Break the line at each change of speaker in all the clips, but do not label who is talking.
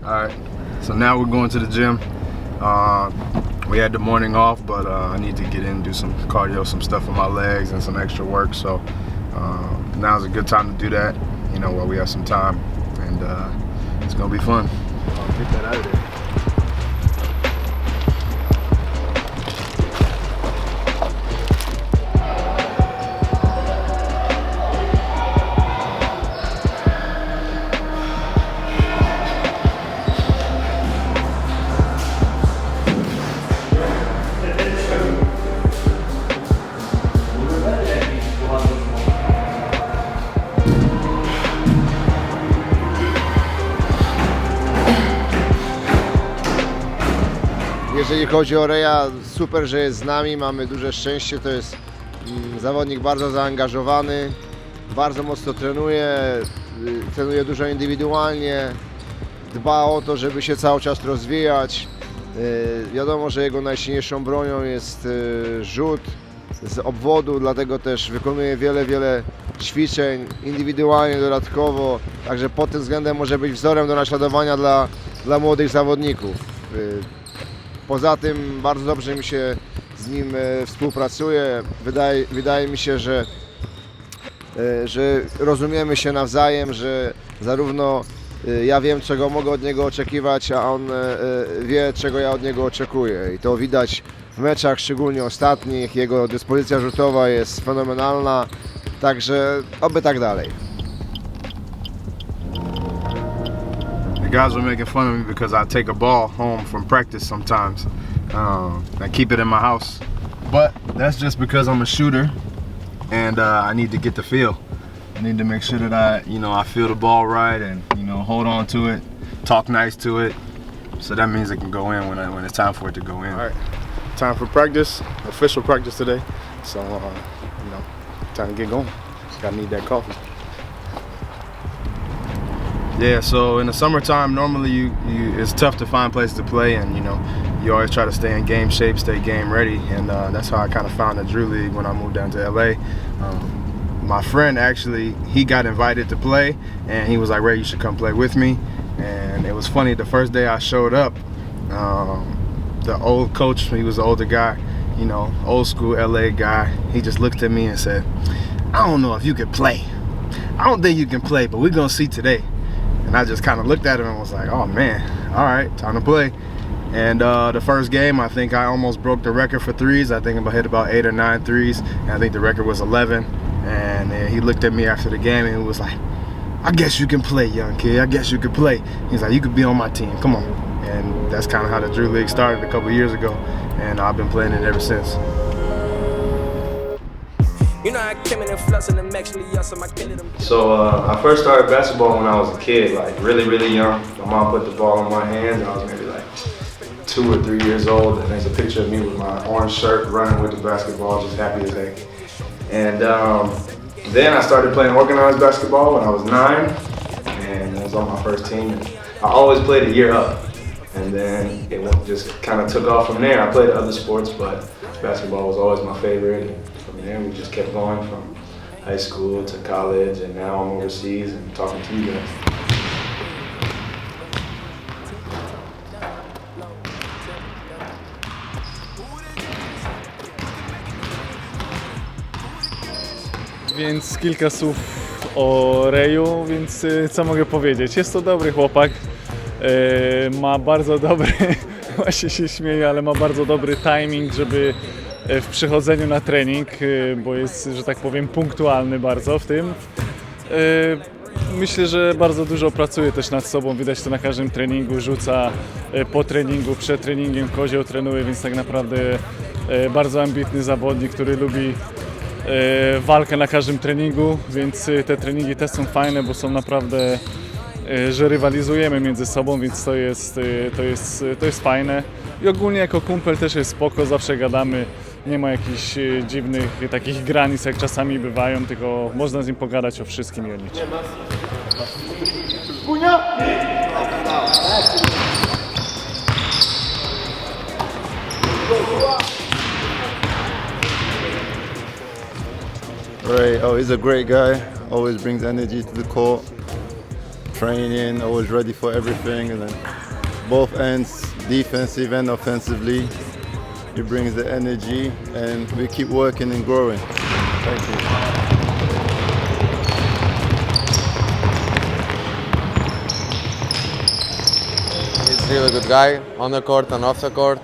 Alright, so now we're going to the gym. We had the morning off, but I need to get in and do some cardio, some stuff with my legs and some extra work. So now's a good time to do that, you know, while we have some time. And it's gonna be fun. Get that out of there.
Jeżeli chodzi o Raya, super, że jest z nami, mamy duże szczęście, to jest zawodnik bardzo zaangażowany, bardzo mocno trenuje dużo indywidualnie, dba o to, żeby się cały czas rozwijać. Wiadomo, że jego najsilniejszą bronią jest rzut z obwodu, dlatego też wykonuje wiele ćwiczeń indywidualnie dodatkowo, także pod tym względem może być wzorem do naśladowania dla młodych zawodników. Poza tym bardzo dobrze mi się z nim współpracuje. Wydaje mi się, że rozumiemy się nawzajem, że zarówno ja wiem, czego mogę od niego oczekiwać, a on wie, czego ja od niego oczekuję. I to widać w meczach, szczególnie ostatnich. Jego dyspozycja rzutowa jest fenomenalna, także oby tak dalej.
The guys were making fun of me because I take a ball home from practice sometimes and keep it in my house. But that's just because I'm a shooter and I need to get the feel. I need to make sure that I feel the ball right and hold on to it, talk nice to it. So that means it can go in when it's time for it to go in. All right, time for practice, official practice today. So time to get going. Gotta need that coffee. Yeah, so in the summertime, normally it's tough to find places to play, and you always try to stay in game shape, stay game ready, and that's how I kind of found the Drew League when I moved down to LA. My friend actually, he got invited to play, and he was like, "Ray, you should come play with me." And it was funny, the first day I showed up, the old coach, he was the older guy, old school LA guy, he just looked at me and said, "I don't know if you can play. I don't think you can play, but we're gonna see today." And I just kind of looked at him and was like, "Oh man, all right, time to play." And the first game, I think I almost broke the record for threes. I think I hit about 8 or 9 threes, and I think the record was 11. And he looked at me after the game and he was like, "I guess you can play, young kid. I guess you can play." He's like, "You could be on my team. Come on." And that's kind of how the Drew League started a couple years ago, and I've been playing it ever since. So I first started basketball when I was a kid, like really young. My mom put the ball in my hands, and I was maybe like 2 or 3 years old, and there's a picture of me with my orange shirt running with the basketball, just happy as heck. And then I started playing organized basketball when I was 9, and I was on my first team. And I always played a year up, and then it just kind of took off from there. I played other sports, but basketball was always my favorite. And then we just kept going from high school to college, and now I'm overseas and talking to you guys.
Więc kilka słów o Rayu, więc co mogę powiedzieć? Jest to dobry chłopak, ma bardzo dobry, właśnie się śmieję, ale ma bardzo dobry timing, żeby w przychodzeniu na trening, bo jest, że tak powiem, punktualny bardzo w tym. Myślę, że bardzo dużo pracuje też nad sobą, widać to na każdym treningu, rzuca po treningu, przed treningiem kozioł trenuje, więc tak naprawdę bardzo ambitny zawodnik, który lubi walkę na każdym treningu, więc te treningi też są fajne, bo są naprawdę, że rywalizujemy między sobą, więc to jest fajne. I ogólnie jako kumpel też jest spoko, zawsze gadamy, nie ma jakichś dziwnych takich granic, jak czasami bywają, tylko można z nim pogadać o wszystkim i o niczym.
Ray, he's a great guy, always brings energy to the court, training, always ready for everything, and then both ends, defensive and offensively. He brings the energy, and we keep working and growing. Thank you.
He's a really good guy on the court and off the court.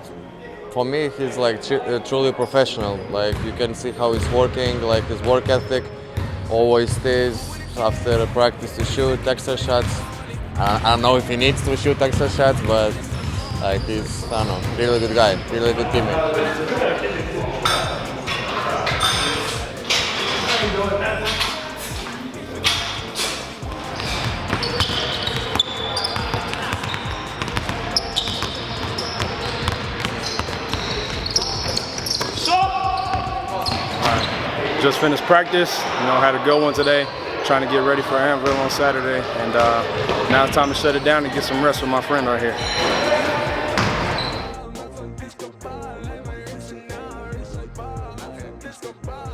For me, he's like truly professional. Like you can see how he's working, like his work ethic. Always stays after practice to shoot extra shots. I don't know if he needs to shoot extra shots, but like he's, I don't know, really good guy, really good teammate.
Just finished practice, had a good one today, trying to get ready for Anvil on Saturday, and now it's time to shut it down and get some rest with my friend right here.
Bye.